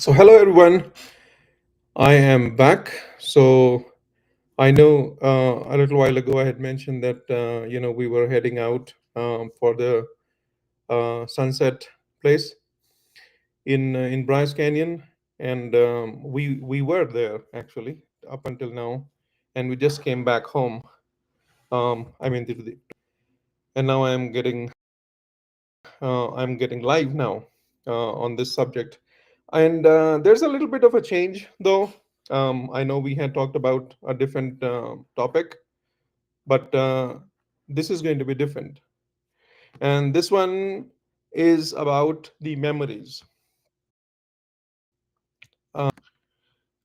So, hello everyone. I am back. So, I know a little while ago I had mentioned that we were heading out for the sunset place in Bryce Canyon, and we were there actually up until now, and we just came back home. I mean, and now I'm getting live now on this subject. And there's a little bit of a change, though. I know we had talked about a different topic, but this is going to be different. And this one is about the memories.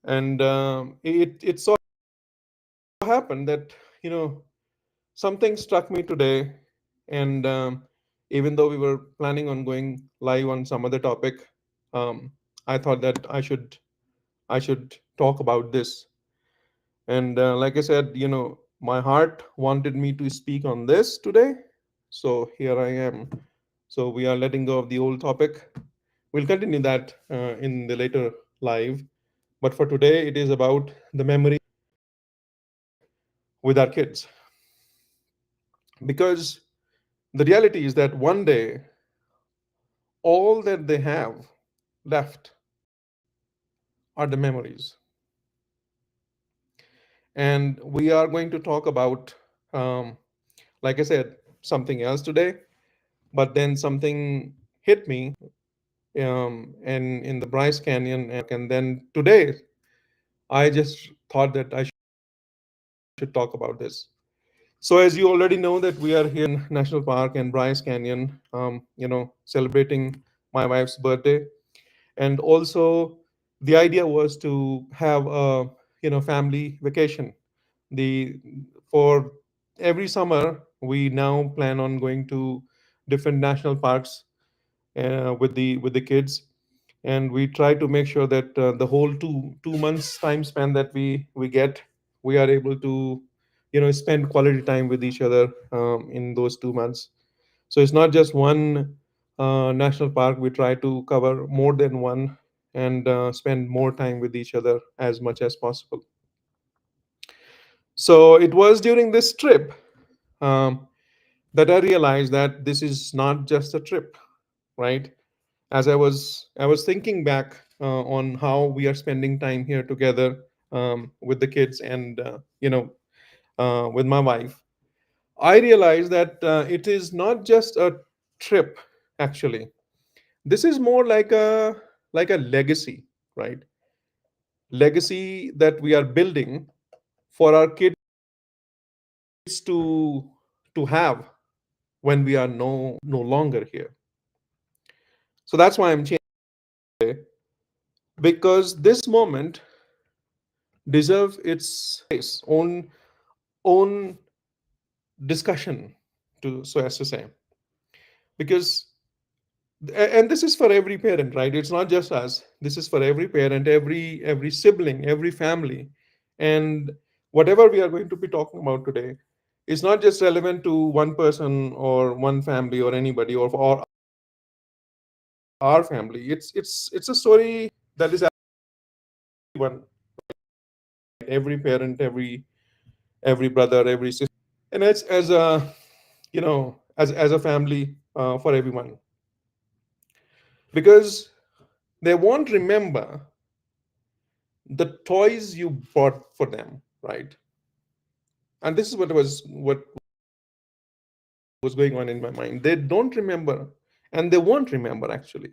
And it so happened that, you know, something struck me today. And even though we were planning on going live on some other topic, um, I thought that I should talk about this. And like I said, my heart wanted me to speak on this today. So here I am. So we are letting go of the old topic. We'll continue that in the later live. But for today, it is about the memory with our kids. Because the reality is that one day, all that they have left are the memories. And we are going to talk about, like I said, something else today. But then something hit me and in the Bryce Canyon, and then today I just thought that I should talk about this. So as you already know that we are here in National Park and Bryce Canyon, celebrating my wife's birthday, and also the idea was to have a family vacation. The For every summer we now plan on going to different national parks with the kids, and we try to make sure that the whole two months time span that we get, we are able to spend quality time with each other in those 2 months. So it's not just one national park. We try to cover more than one and spend more time with each other as much as possible. So it was during this trip um, that I realized that this is not just a trip, right? As I was thinking back on how we are spending time here together with the kids and with my wife, I realized that it is not just a trip. Actually, this is more like a legacy, right? Legacy that we are building for our kids to have when we are no longer here. So that's why I'm changing today, because this moment deserves its own discussion, to so as to say. Because and this is for every parent, right? It's not just us. This is for every parent, every sibling, every family. And whatever we are going to be talking about today is not just relevant to one person or one family or anybody or our family. It's a story that is everyone, every parent, every brother, every sister, and it's as a as a family for everyone, because they won't remember the toys you bought for them, right? And this is what was going on in my mind. They don't remember, and they won't remember actually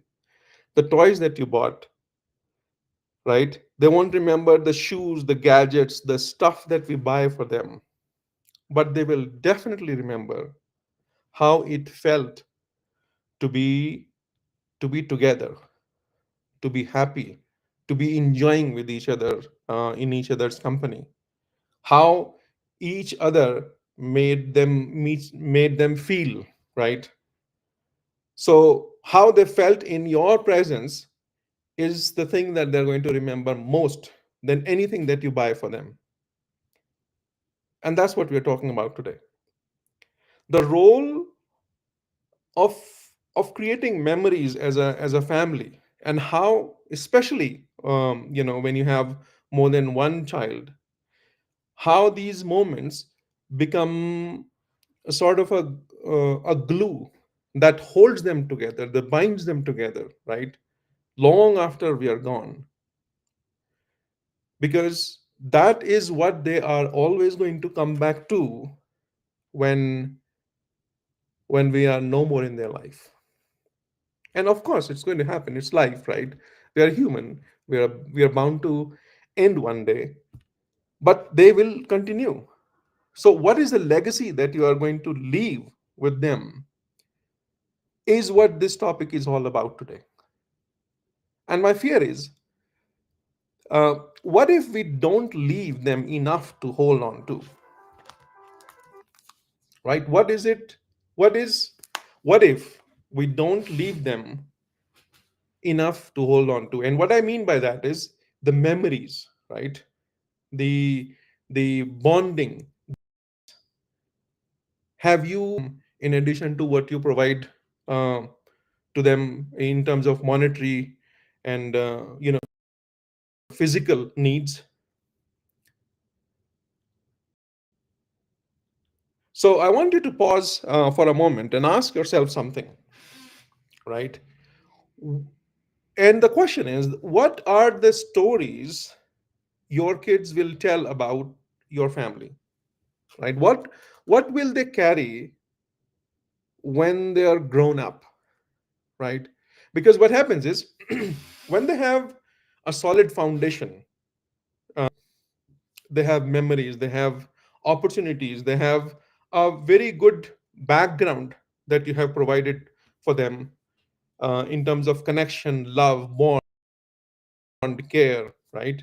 the toys that you bought, right? They won't remember the shoes, the gadgets, the stuff that we buy for them, but they will definitely remember how it felt to be together, to be happy, to be enjoying with each other in each other's company. How each other made them feel, right? So how they felt in your presence is the thing that they're going to remember most than anything that you buy for them. And that's what we're talking about today. The role of creating memories as a family, and how especially when you have more than one child, how these moments become a sort of a glue that holds them together, that binds them together, right? Long after we are gone, because that is what they are always going to come back to when we are no more in their life. And of course, it's going to happen. It's life, right? We are human. We are bound to end one day, but they will continue. So, what is the legacy that you are going to leave with them? Is what this topic is all about today. And my fear is, what if we don't leave them enough to hold on to? Right? What is it? What is? What if we don't leave them enough to hold on to? And what I mean by that is the memories, right? The bonding. Have you, in addition to what you provide uh, to them in terms of monetary and physical needs? So I want you to pause for a moment and ask yourself something, right? And the question is, what are the stories your kids will tell about your family, right? What will they carry when they are grown up, right? Because what happens is when they have a solid foundation, they have memories, they have opportunities, they have a very good background that you have provided for them in terms of connection, love, bond, care, right?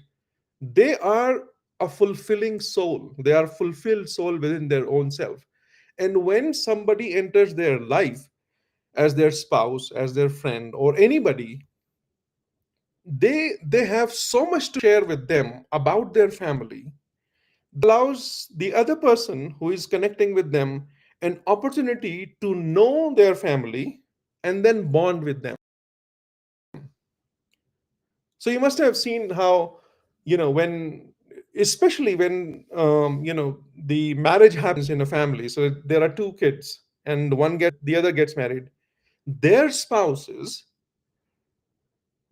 They are a fulfilling soul. They are fulfilled soul within their own self. And when somebody enters their life as their spouse, as their friend, or anybody, they have so much to share with them about their family, allows the other person who is connecting with them an opportunity to know their family and then bond with them. So you must have seen how, when, especially when, the marriage happens in a family. So there are two kids, and the other gets married. Their spouses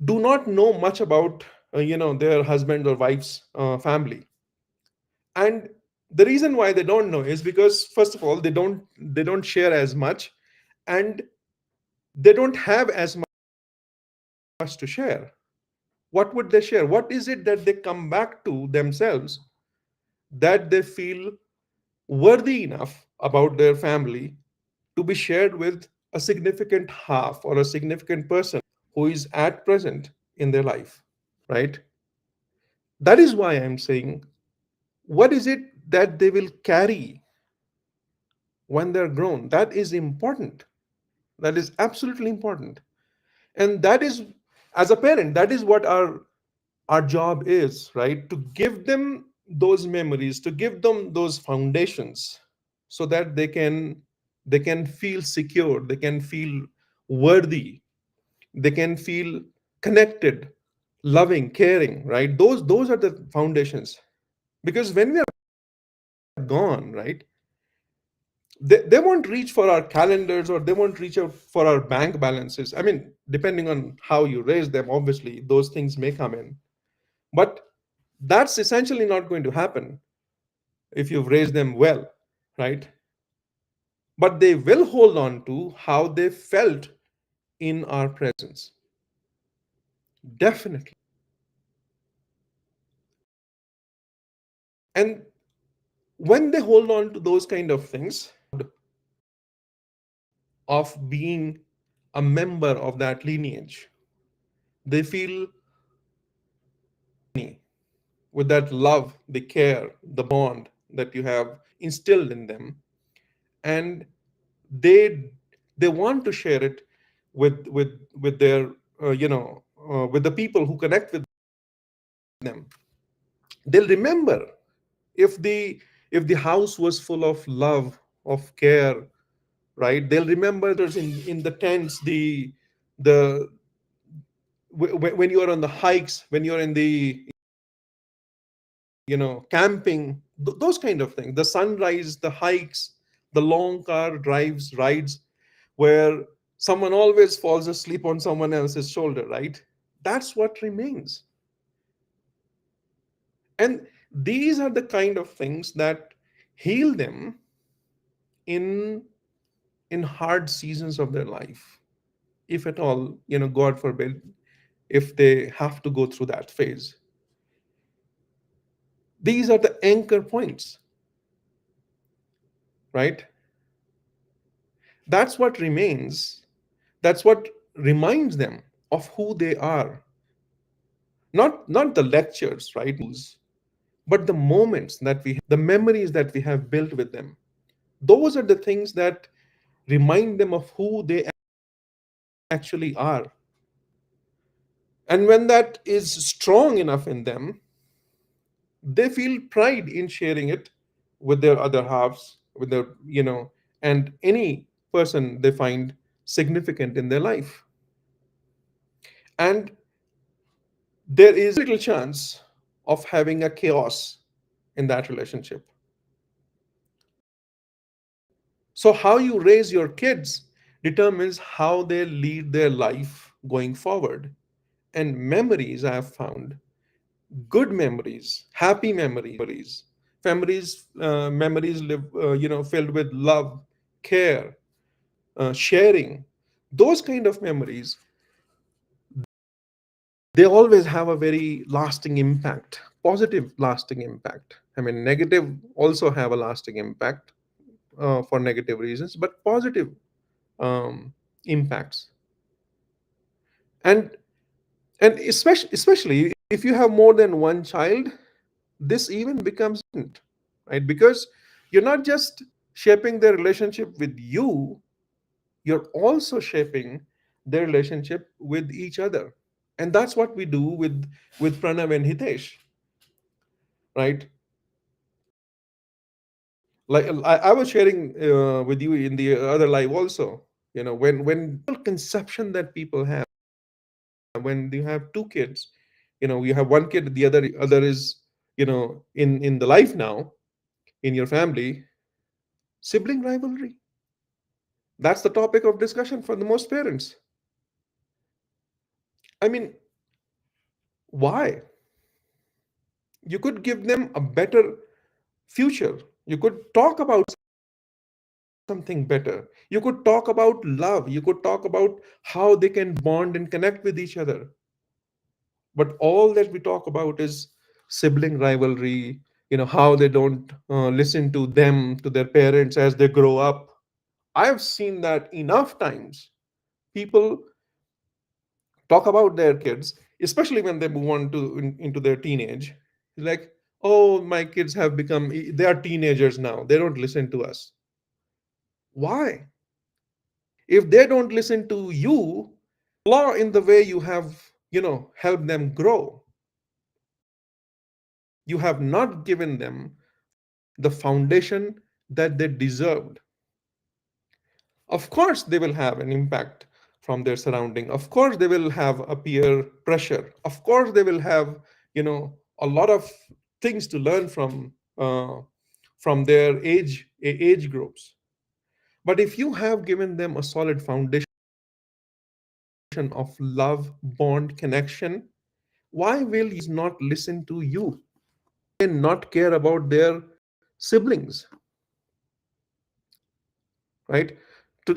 do not know much about, their husband or wife's family, and the reason why they don't know is because, first of all, they don't share as much, and they don't have as much to share. What would they share? What is it that they come back to themselves that they feel worthy enough about their family to be shared with a significant half or a significant person who is at present in their life, right? That is why I'm saying, what is it that they will carry when they're grown? That is important. That is absolutely important. And that is, as a parent, that is what our job is, right? To give them those memories, to give them those foundations, so that they can feel secure, they can feel worthy, they can feel connected, loving, caring, right? Those are the foundations. Because when we are gone, right, they won't reach for our calendars, or they won't reach out for our bank balances. I mean, depending on how you raise them, obviously those things may come in, but that's essentially not going to happen if you've raised them well, right? But they will hold on to how they felt in our presence. Definitely. And when they hold on to those kind of things, of being a member of that lineage, they feel with that love, the care, the bond that you have instilled in them, and they they want to share it with their with the people who connect with them. They'll remember if the house was full of love, of care, right? They'll remember there's in the tents, the when you're on the hikes, when you're in the, camping, those kind of things, the sunrise, the hikes, the long car drives, rides, where someone always falls asleep on someone else's shoulder, right? That's what remains. And these are the kind of things that heal them in hard seasons of their life, if at all, god forbid, if they have to go through that phase. These are the anchor points, right? That's what remains. That's what reminds them of who they are. Not the lectures, right? But the moments that the memories that we have built with them. Those are the things that remind them of who they actually are. And when that is strong enough in them, they feel pride in sharing it with their other halves, with their, and any person they find significant in their life. And there is little chance of having a chaos in that relationship. So, how you raise your kids determines how they lead their life going forward. And memories, I have found, good memories, happy memories live, filled with love, care, sharing. Those kind of memories, they always have a very lasting impact, positive lasting impact. I mean, negative also have a lasting impact for negative reasons, but positive impacts. And and especially if you have more than one child, this even becomes important, right? Because you're not just shaping their relationship with you, you're also shaping their relationship with each other. And that's what we do with Pranav and Hitesh, right? Like I was sharing with you in the other live also, when conception that people have, when you have two kids, you have one kid, the other is, in the life now, in your family, sibling rivalry, that's the topic of discussion for the most parents. I mean, why? You could give them a better future. You could talk about something better. You could talk about love. You could talk about how they can bond and connect with each other. But all that we talk about is sibling rivalry, how they don't listen to them, to their parents as they grow up. I have seen that enough times. People talk about their kids, especially when they move on into their teenage. It's like, oh, my kids have become, they are teenagers now. They don't listen to us. Why? If they don't listen to you, flaw in the way you have, helped them grow. You have not given them the foundation that they deserved. Of course, they will have an impact from their surrounding. Of course, they will have a peer pressure. Of course, they will have, a lot of things to learn from their age groups. But if you have given them a solid foundation of love, bond, connection, why will you not listen to you and not care about their siblings, right?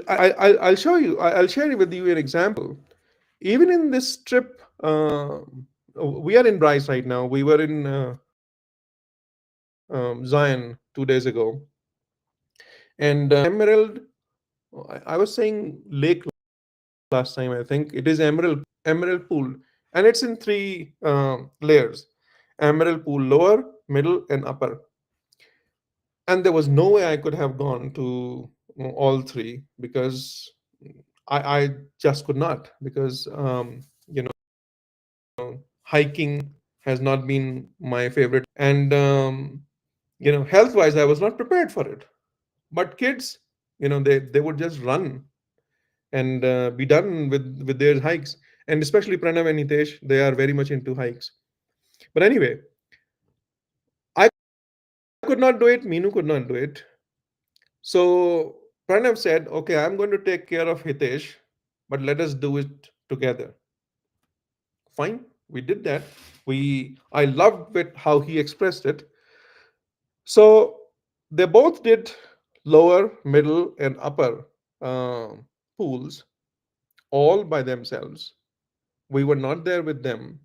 I'll show you. I'll share with you an example. Even in this trip, we are in Bryce right now. We were in Zion 2 days ago, and Emerald. I was saying Lake last time. I think it is Emerald Pool, and it's in three layers: Emerald Pool lower, middle, and upper. And there was no way I could have gone to all three because I just could not, because hiking has not been my favorite, and health wise I was not prepared for it. But kids, they would just run and be done with their hikes. And especially Pranav and Hitesh, they are very much into hikes. But anyway, I could not do it, Meenu could not do it. So Pranav said, okay, I'm going to take care of Hitesh, but let us do it together. Fine, we did that. I loved it how he expressed it. So they both did lower, middle, and upper pools all by themselves. We were not there with them.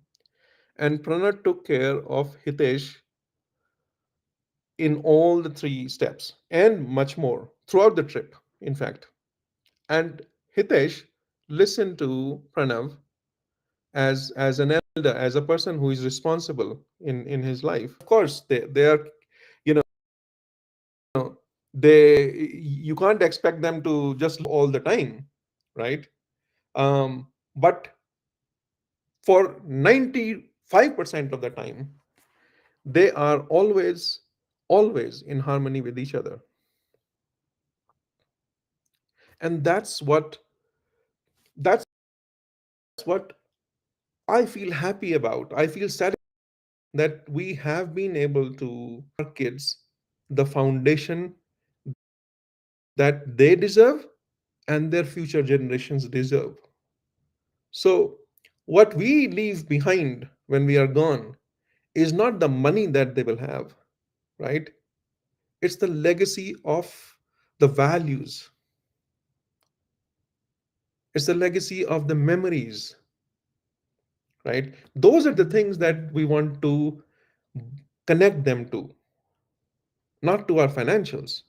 And Pranav took care of Hitesh in all the three steps and much more throughout the trip, in fact. And Hitesh listened to Pranav as an elder, as a person who is responsible in his life. Of course, they are, you they you can't expect them to just all the time, right? But for 95% of the time, they are always in harmony with each other. And that's what I feel happy about. I feel satisfied that we have been able to our kids the foundation that they deserve and their future generations deserve. So, what we leave behind when we are gone is not the money that they will have, right? It's the legacy of the values, it's the legacy of the memories, right? Those are the things that we want to connect them to, not to our financials.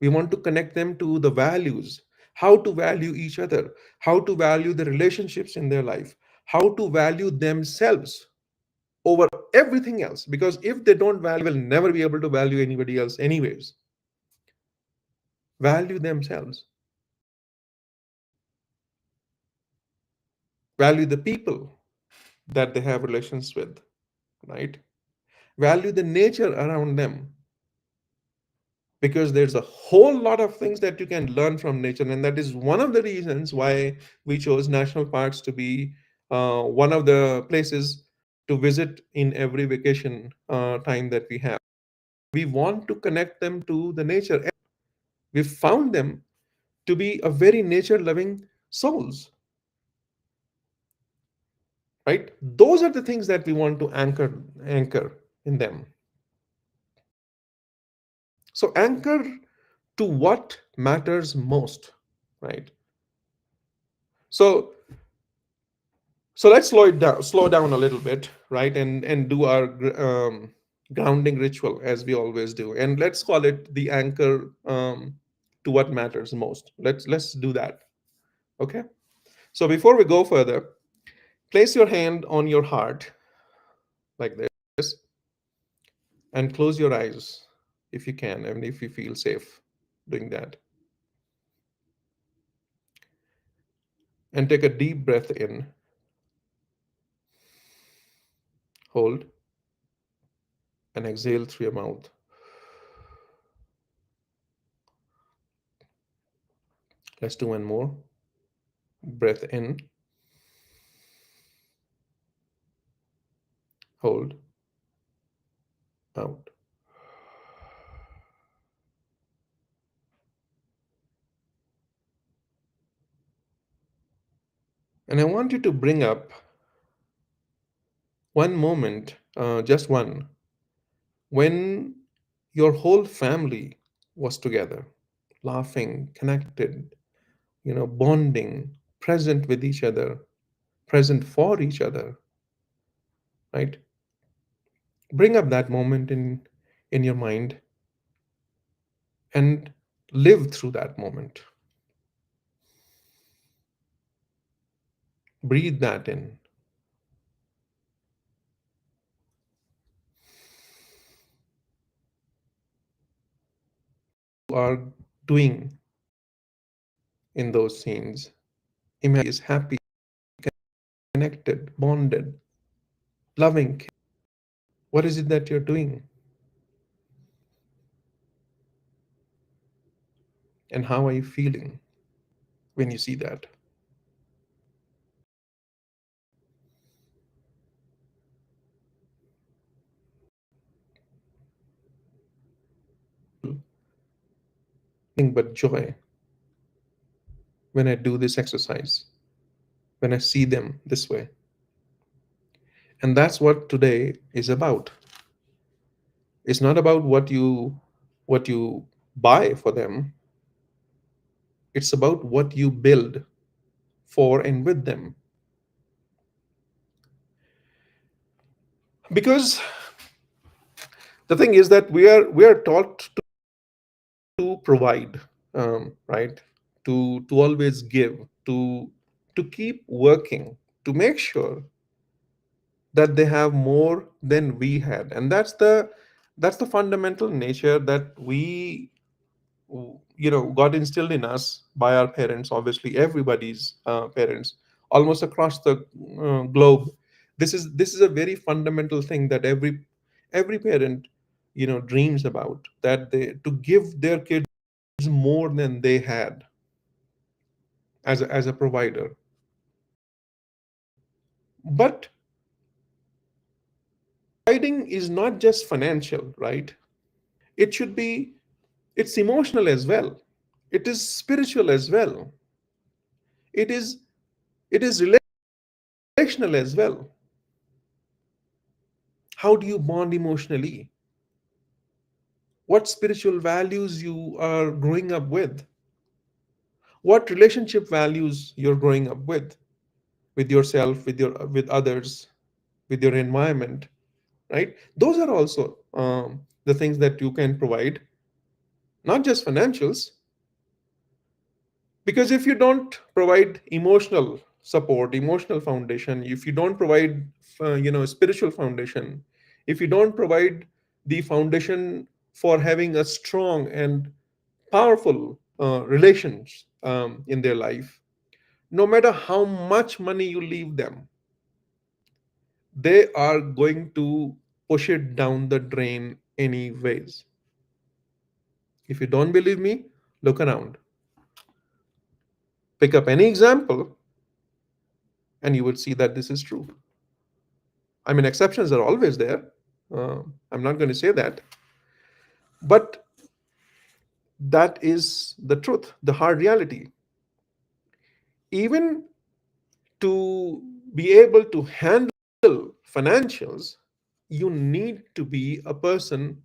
We want to connect them to the values, how to value each other, how to value the relationships in their life, how to value themselves over everything else. Because if they don't value, will never be able to value anybody else, anyways. Value themselves, value the people that they have relations with, right? Value the nature around them, because there's a whole lot of things that you can learn from nature, and that is one of the reasons why we chose national parks to be one of the places to visit in every vacation time that we have. We want to connect them to the nature. We found them to be a very nature loving souls, right? Those are the things that we want to anchor in them. So anchor to what matters most, right? So let's slow down a little bit, right? And do our grounding ritual as we always do, and let's call it the anchor to what matters most. Let's do that. Okay. So before we go further, place your hand on your heart like this, and close your eyes if you can, and if you feel safe doing that, and take a deep breath in, hold, and exhale through your mouth. Let's do one more. Breath in, hold, out. And I want you to bring up one moment, just one, when your whole family was together, laughing, connected, bonding, present with each other, present for each other, right? Bring up that moment in your mind and live through that moment. Breathe that in. You are doing in those scenes. Imagine is happy, connected, bonded, loving. What is it that you're doing? And how are you feeling when you see that? nothing but joy when I do this exercise, when I see them this way. And that's what today is about. It's not about what you buy for them. It's about what you build for and with them. Because the thing is that we are taught to provide, right? To always give, to keep working, to make sure that they have more than we had, and that's the fundamental nature that we got instilled in us by our parents, obviously everybody's parents almost across the globe. This is a very fundamental thing that every parent dreams about, that they to give their kids more than they had as a provider. But providing is not just financial, right? It should be, it's emotional as well, it is spiritual as well, it is relational as well. How do you bond emotionally? What spiritual values you are growing up with? What relationship values you're growing up with yourself, with others, with your environment, right? Those are also the things that you can provide, not just financials. Because if you don't provide emotional support, emotional foundation, if you don't provide spiritual foundation, if you don't provide the foundation for having a strong and powerful relations in their life, no matter how much money you leave them, they are going to push it down the drain anyways. If you don't believe me, look around, pick up any example, and you would see that this is true. I mean, exceptions are always there. I'm not going to say that, but that is the truth, the hard reality. Even to be able to handle financials, you need to be a person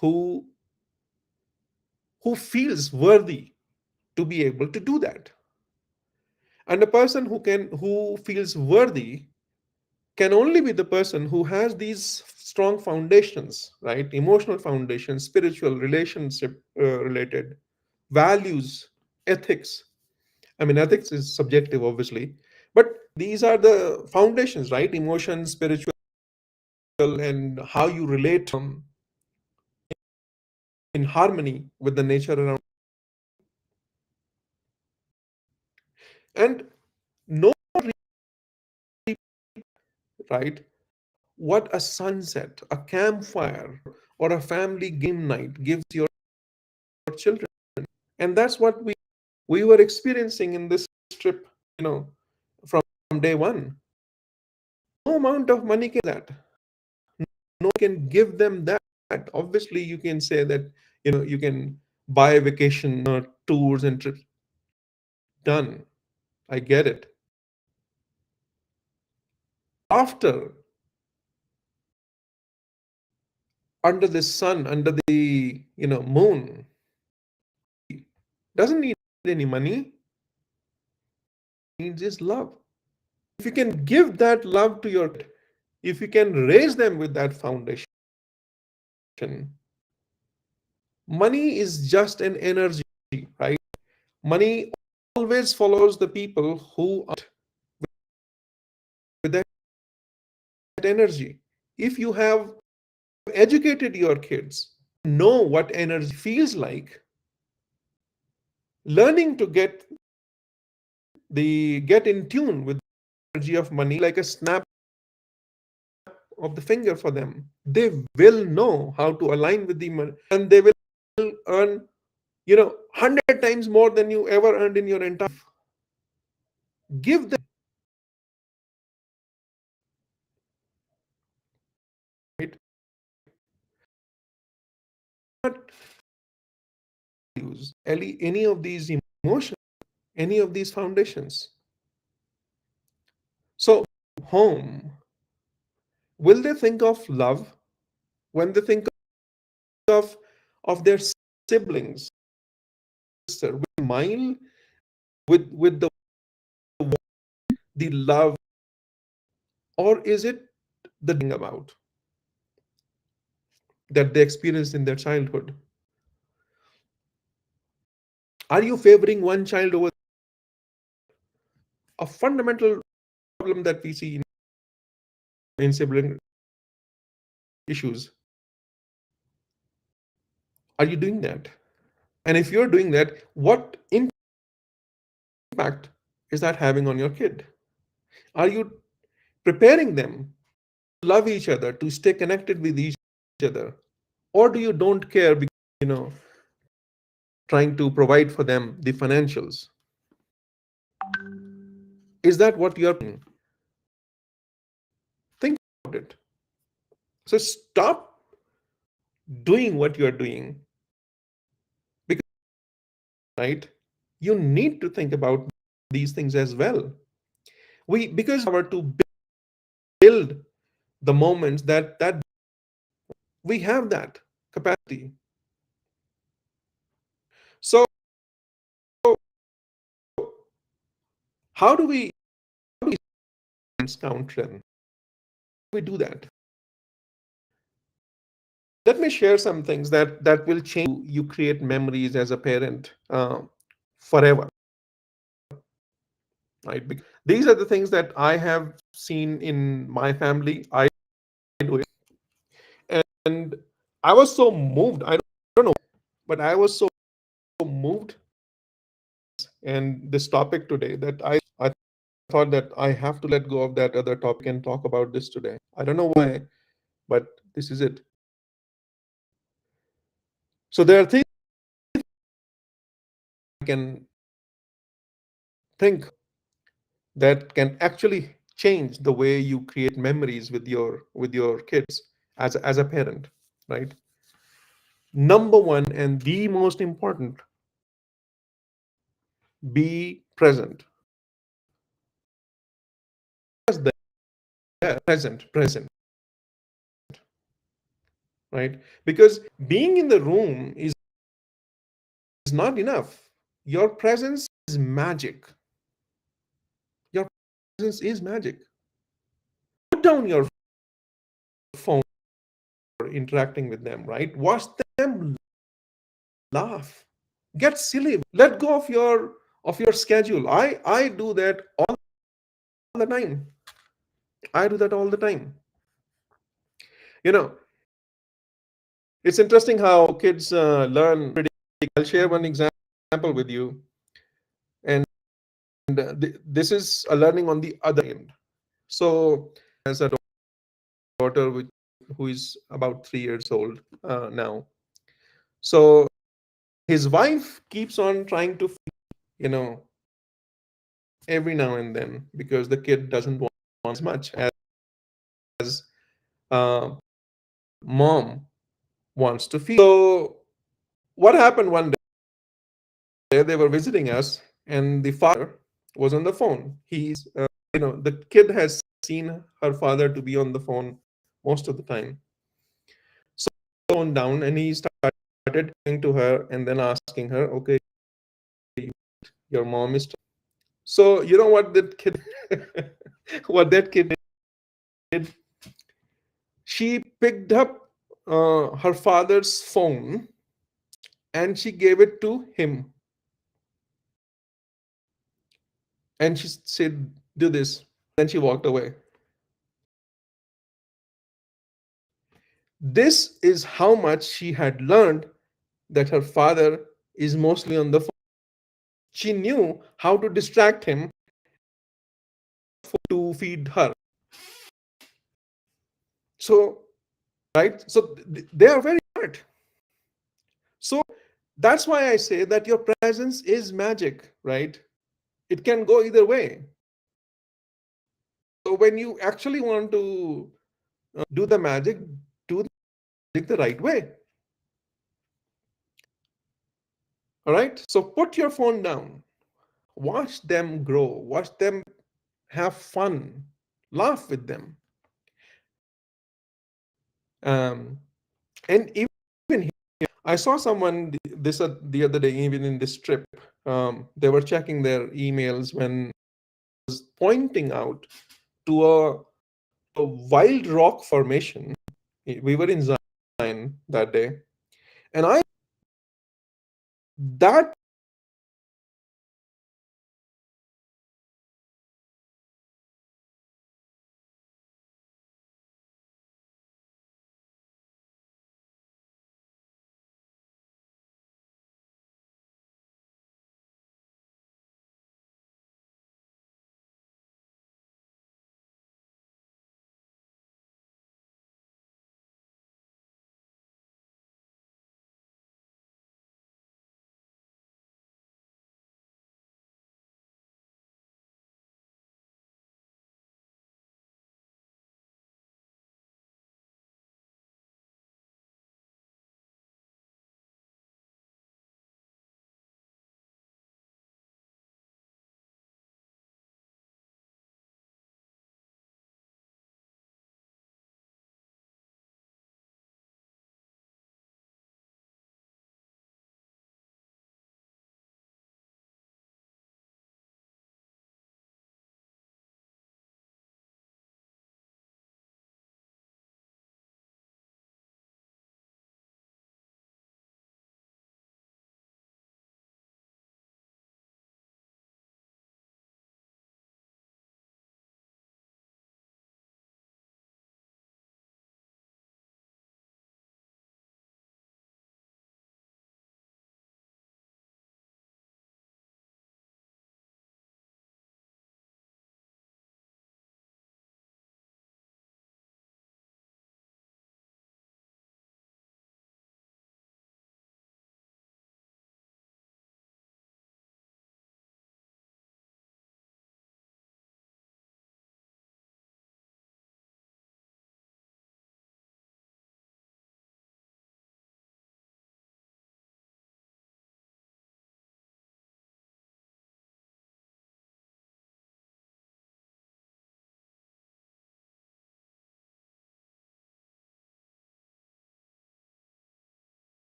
who who feels worthy to be able to do that. And a person who feels worthy can only be the person who has these strong foundations, right? Emotional foundations, spiritual, relationship related, values, ethics. I mean, ethics is subjective, obviously, but these are the foundations, right? Emotions, spiritual, and how you relate in harmony with the nature around. And no, right? What a sunset, a campfire, or a family game night gives your children. And that's what we were experiencing in this trip, from day one. No amount of money can that. No one can give them that. Obviously, you can say that, you can buy vacation tours and trips. Done. I get it. After, under the sun, under the moon, doesn't need any money, needs is love. If you can give that love to your kid, if you can raise them with that foundation, money is just an energy, right? Money always follows the people who are with that energy. If you have educated your kids, know what energy feels like, learning to get in tune with the energy of money like a snap of the finger for them. They will know how to align with the money, and they will earn 100 times more than you ever earned in your entire life. Give them, right? any of these emotions, any of these foundations. So, home, will they think of love when they think of their siblings, sister, with smile, with the love, or is it the about that they experienced in their childhood? Are you favoring one child over a fundamental problem that we see in sibling issues? Are you doing that? And if you're doing that, what impact is that having on your kid? Are you preparing them to love each other, to stay connected with each other? Or do you don't care because, you know, trying to provide for them the financials? Is that what you're doing? Think about it. So stop doing what you're doing because, right, you need to think about these things as well. Because our to build the moments that we have that capacity. So how do we counter them? We do that. Let me share some things that will change you create memories as a parent forever, right? Because these are the things that I have seen in my family. I do it, and I was so moved. I don't know, but I was so moved and this topic today that I thought that I have to let go of that other topic and talk about this today. I don't know why, but this is it. So there are things I can think that can actually change the way you create memories with your kids as a parent, right? Number one and the most important, be present. Just there, present, right? Because being in the room is not enough. Your presence is magic. Your presence is magic. Put down your phone or interacting with them, right? Watch them laugh. Get silly. Let go of your schedule. I do that all the time. I do that all the time. You know, it's interesting how kids learn pretty. I'll share one example with you, and this is a learning on the other end. So, as a daughter who is about 3 years old now, so his wife keeps on trying to, you know, every now and then because the kid doesn't want as much as uh, mom wants to feed. So, what happened one day? They were visiting us, and the father was on the phone. The kid has seen her father to be on the phone most of the time. So, phone down, and he started talking to her and then asking her, "Okay, your mom is." So, you know what that kid, what that kid did? She picked up her father's phone and she gave it to him. And she said, "Do this." Then she walked away. This is how much she had learned that her father is mostly on the phone. She knew how to distract him to feed her. So, right? So they are very smart. So that's why I say that your presence is magic, right? It can go either way. So when you actually want to do the magic, do the magic the right way. All right. So put your phone down, watch them grow, watch them have fun, laugh with them. And even here, I saw someone the other day, even in this trip, they were checking their emails when pointing out to a wild rock formation. We were in Zion that day, and I that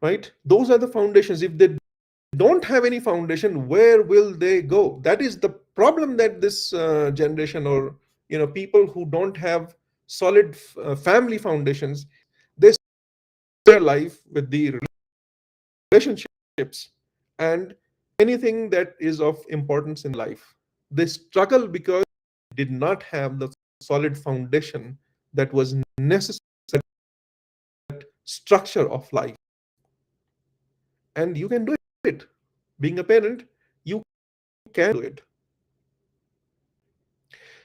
right, those are the foundations. If they don't have any foundation, where will they go? That is the problem, that this generation, or people who don't have solid family foundations, they start their life with the relationships and anything that is of importance in life. They struggle because they did not have the solid foundation that was necessary structure of life. And you can do it. Being a parent, you can do it.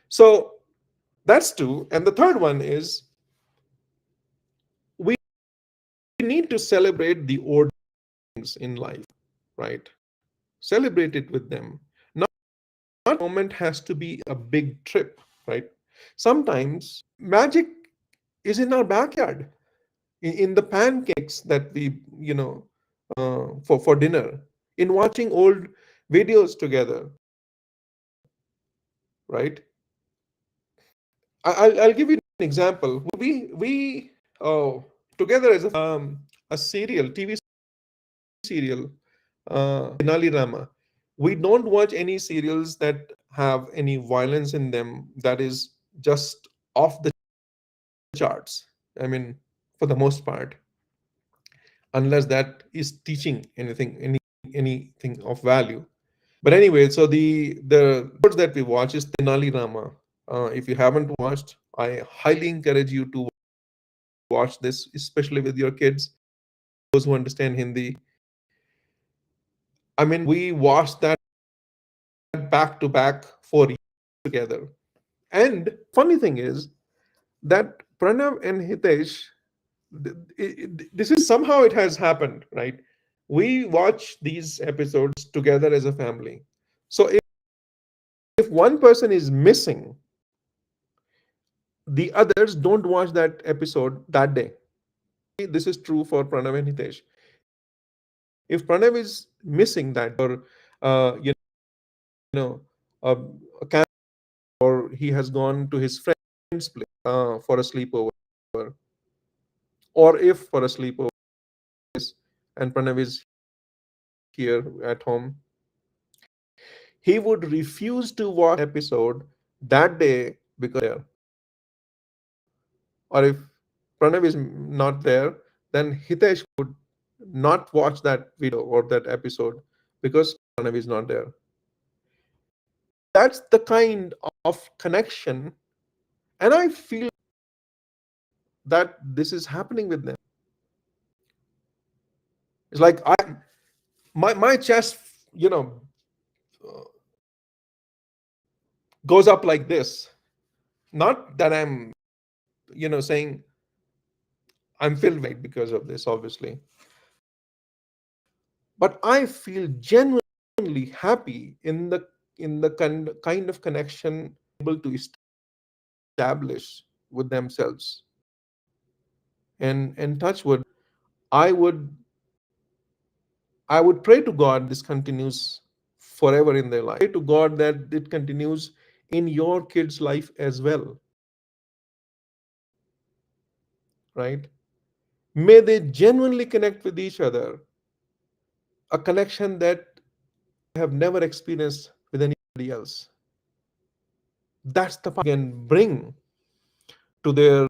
So that's two. And the third one is, we need to celebrate the ordinary things in life, right? Celebrate it with them. Not moment has to be a big trip, right? Sometimes magic is in our backyard, in the pancakes that we, for dinner, in watching old videos together, right? I'll give you an example. We together as a serial, TV serial, Denali Rama. We don't watch any serials that have any violence in them that is just off the charts. I mean, for the most part, unless that is teaching anything of value. But anyway, so the that we watch is Tenali Rama. If you haven't watched, I highly encourage you to watch this, especially with your kids, those who understand Hindi. I mean, we watched that back to back for years together. And funny thing is that Pranav and Hitesh, this is somehow it has happened, right? We watch these episodes together as a family. So if one person is missing, the others don't watch that episode that day. This is true for Pranav and Hitesh. If Pranav is missing that, or you know, a, a camp, or he has gone to his friend's place for a sleepover, or if for a sleepover, and Pranav is here at home, he would refuse to watch episode that day because there. Or if Pranav is not there, then Hitesh would not watch that video or that episode because Pranav is not there. That's the kind of connection, and I feel that this is happening with them. It's like my chest, you know, goes up like this. Not that I'm, saying I'm filled with because of this, obviously, but I feel genuinely happy in the kind of connection able to establish with themselves. And touch wood, I would I would pray to God this continues forever in their life. Pray to God that it continues in your kids' life as well, right? May they genuinely connect with each other, a connection that have never experienced with anybody else. That's the part can bring to their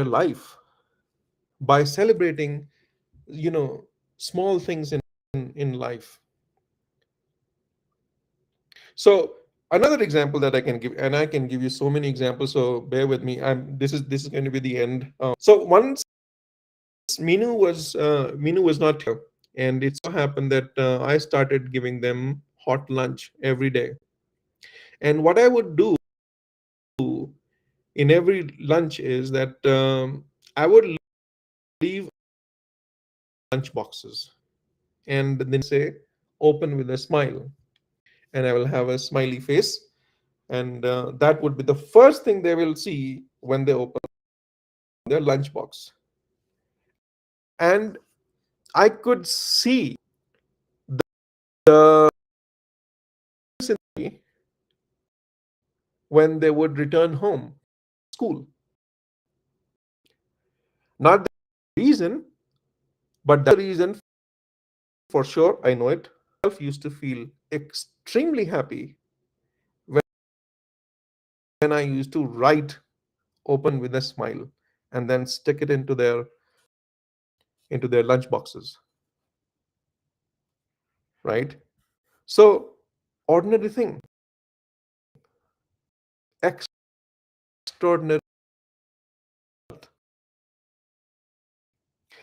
life by celebrating, small things in life. So another example that I can give, and I can give you so many examples, so bear with me. This is going to be the end. So once Minu was not here, and it so happened that I started giving them hot lunch every day. And what I would do in every lunch is that I would leave lunch boxes and then say, "Open with a smile," and I will have a smiley face, and that would be the first thing they will see when they open their lunchbox. And I could see the when they would return home, school. Not the reason, but the reason for sure, I know it. I used to feel extremely happy when I used to write open with a smile and then stick it into their lunch boxes, right? So ordinary thing, extraordinary.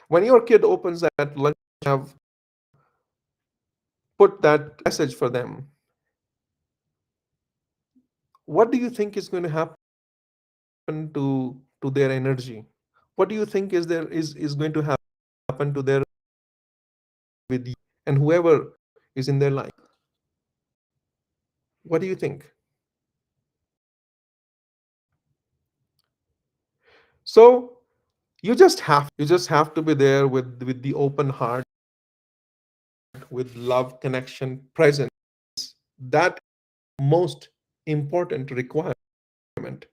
When your kid opens that lunch, have put that message for them. What do you think is going to happen to their energy? What do you think is going to happen to their with you and whoever is in their life? What do you think? So you just have to be there with the open heart, with love, connection, presence. That most important requirement,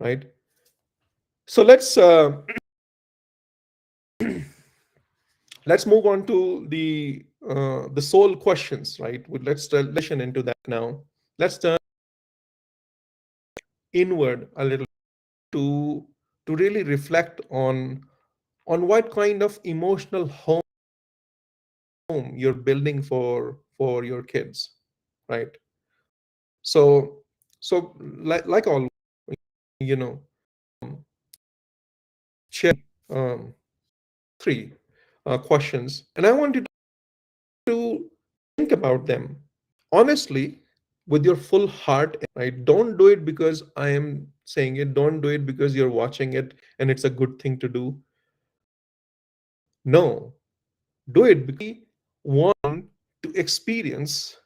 right? So let's move on to the the soul questions, right? Let's transition into that now. Let's turn inward a little to really reflect on what kind of emotional home you're building for your kids, right? So like all, you know, share three questions, and I want you to think about them honestly with your full heart, right? Don't do it because I am saying it. Don't do it because you're watching it and it's a good thing to do. No, do it because you want to experience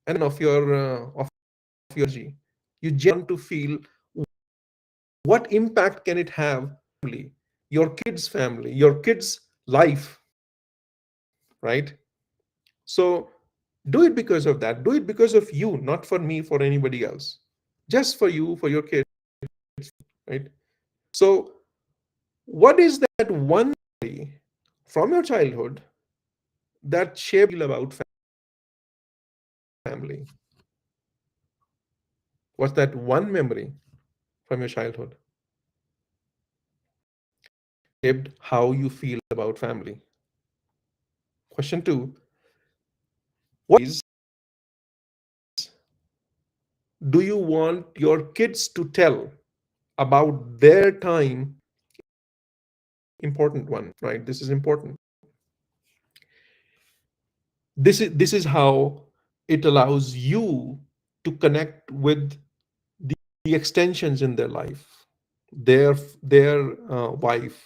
and of your energy. You just want to feel what impact can it have family, your kids' family, your kids' life, right? So do it because of that. Do it because of you, not for me, for anybody else. Just for you, for your kids, right? So, what is that one memory from your childhood that shaped you about family? What's that one memory from your childhood shaped how you feel about family? Question two, what is do you want your kids to tell about their time? Important one, right? This is important. This is how it allows you to connect with the extensions in their life, their wife,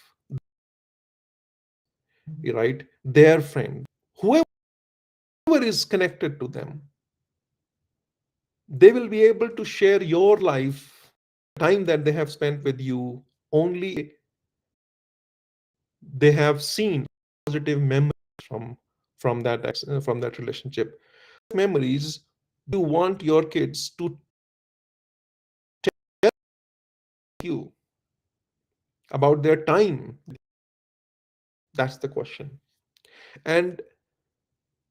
right, their friend, whoever is connected to them. They will be able to share your life, time that they have spent with you, only they have seen positive memories from from that relationship. Memories you want your kids to tell you about their time? That's the question. And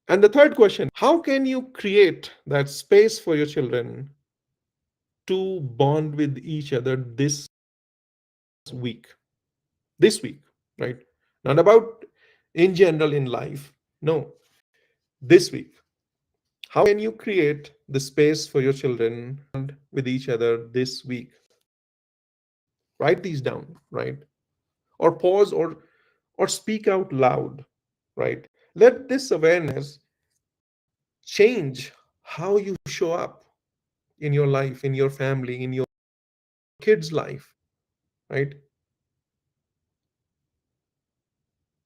and the third question, how can you create that space for your children to bond with each other week this week, right? Not about in general in life, no, this week. How can you create the space for your children with each other this week? Write these down, right? Or pause, or speak out loud, right? Let this awareness change how you show up in your life, in your family, in your kids' life, right?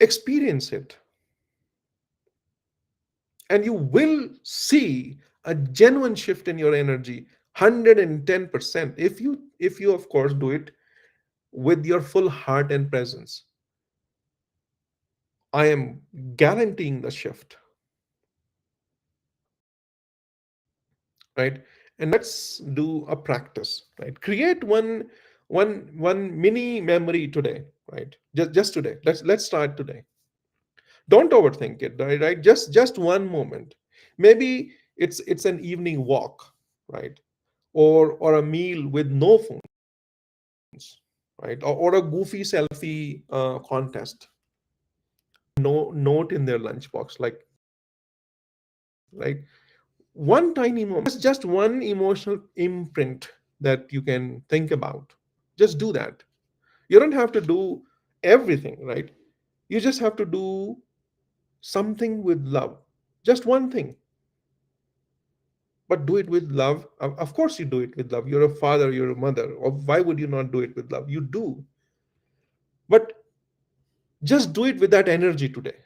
Experience it, and you will see a genuine shift in your energy, 110%, if you of course do it with your full heart and presence. I am guaranteeing the shift, right? And let's do a practice, right? Create one mini memory today, right? Just today. Let's start today. Don't overthink it, right? Just one moment. Maybe it's an evening walk, right? Or a meal with no phones, right? Or a goofy selfie contest. No note in their lunchbox, like, right? One tiny moment, just one emotional imprint that you can think about. Just do that. You don't have to do everything, right? You just have to do something with love. Just one thing, but do it with love. Of course, you do it with love. You're a father, you're a mother. Or why would you not do it with love? You do. But just do it with that energy today,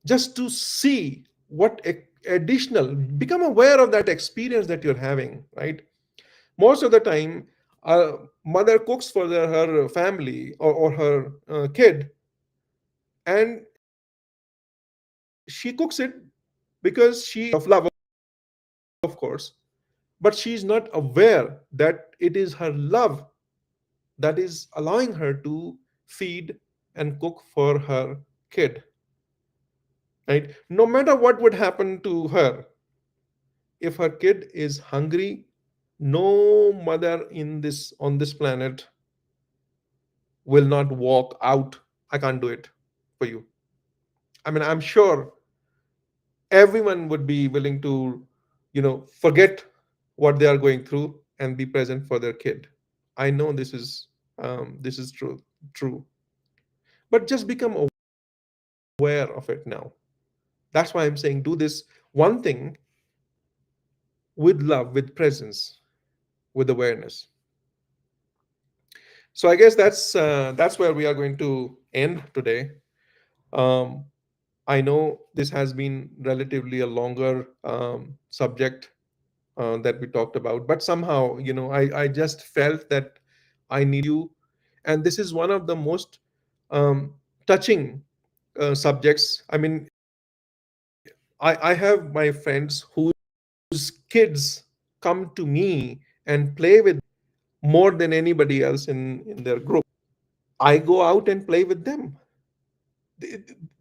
just to see what additional, become aware of that experience that you're having, right? Most of the time, a mother cooks for her family, or her kid, and she cooks it because she of love, of course, but she's not aware that it is her love that is allowing her to feed and cook for her kid, right? No matter what would happen to her, if her kid is hungry, no mother in this on this planet will not walk out. I can't do it for you. I mean, I'm sure everyone would be willing to, forget what they are going through and be present for their kid. I know this is true, but just become aware of it now. That's why I'm saying do this one thing with love, with presence, with awareness. So I guess that's where we are going to end today. Um, I know this has been relatively a longer subject that we talked about, but somehow, I just felt that I need you, and this is one of the most um, touching subjects. I mean, I have my friends whose kids come to me and play with more than anybody else in their group. I go out and play with them.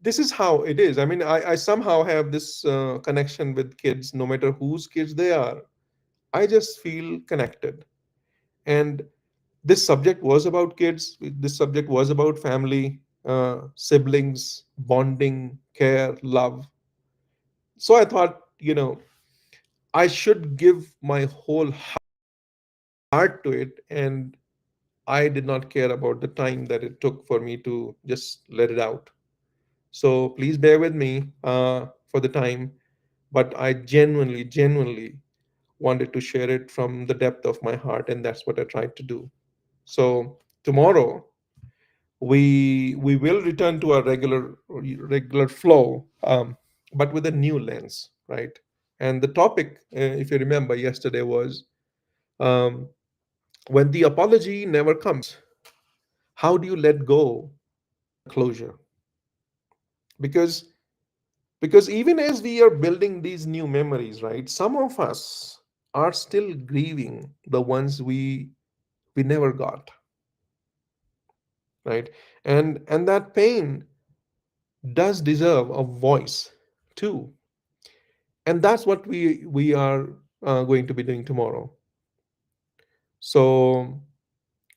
This is how it is. I mean, I somehow have this connection with kids, no matter whose kids they are. I just feel connected. And this subject was about kids. This subject was about family, siblings, bonding, care, love. So I thought, I should give my whole heart to it. And I did not care about the time that it took for me to just let it out. So please bear with me for the time. But I genuinely wanted to share it from the depth of my heart. And that's what I tried to do. So tomorrow, we will return to our regular flow, but with a new lens, right? And the topic, if you remember yesterday, was um, when the apology never comes, how do you let go closure? Because because even as we are building these new memories, right, some of us are still grieving the ones we never got, right? And that pain does deserve a voice too. And that's what we are going to be doing tomorrow. So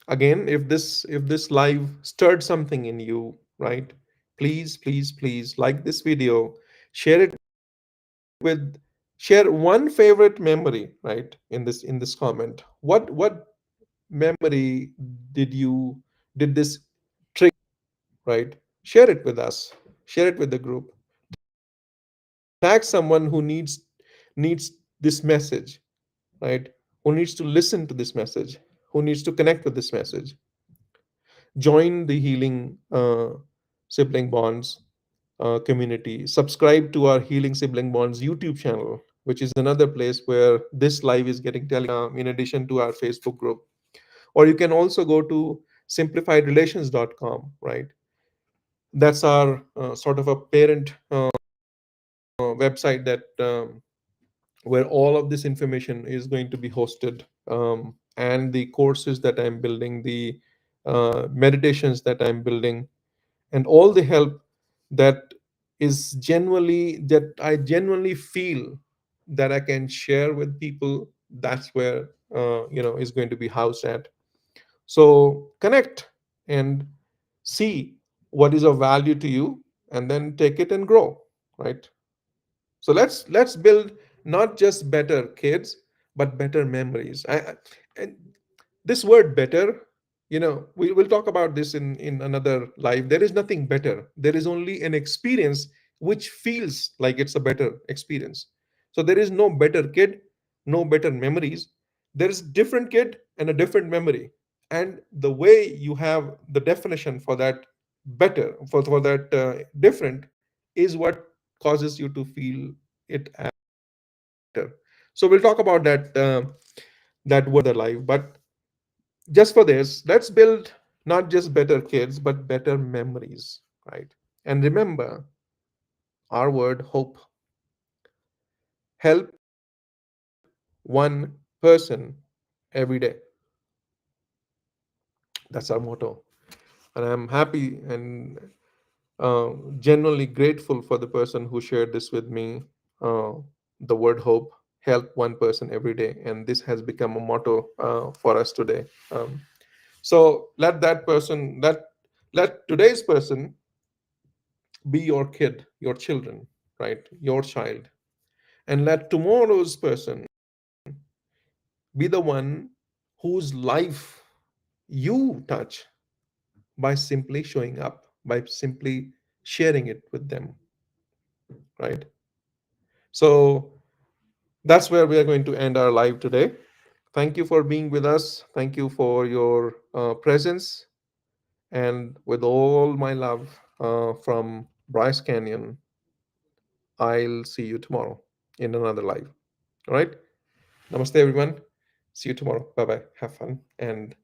again, if this live stirred something in you, right, please like this video, share it with share one favorite memory, right, in this comment. What memory did you did this trick, right? Share it with us, share it with the group, tag someone who needs this message, right? Who needs to listen to this message, who needs to connect with this message. Join the Healing Sibling Bonds community. Subscribe to our Healing Sibling Bonds YouTube channel, which is another place where this live is getting in addition to our Facebook group. Or you can also go to simplifiedrelations.com, right? That's our sort of a parent website that where all of this information is going to be hosted, and the courses that I'm building, the meditations that I'm building, and all the help that I genuinely feel that I can share with people. That's where is going to be housed at. So connect and see what is of value to you, and then take it and grow, right? So let's build not just better kids, but better memories. And this word better, we will talk about this in another live. There is nothing better. There is only an experience which feels like it's a better experience. So there is no better kid, no better memories. There is different kid and a different memory. And the way you have the definition for that better, for that different, is what causes you to feel it as better. So we'll talk about that word alive. But just for this, let's build not just better kids, but better memories, right? And remember our word hope. Help one person every day. That's our motto. And I'm happy and Genuinely grateful for the person who shared this with me. Uh, the word hope, help one person every day, and this has become a motto for us today. So let that person, let today's person be your kid, your children, right? Your child, and let tomorrow's person be the one whose life you touch by simply showing up, by simply sharing it with them, right? So that's where we are going to end our live today. Thank you for being with us. Thank you for your presence. And with all my love from Bryce Canyon, I'll see you tomorrow in another live. All right. Namaste, everyone. See you tomorrow. Bye bye. Have fun and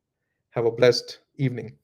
have a blessed evening.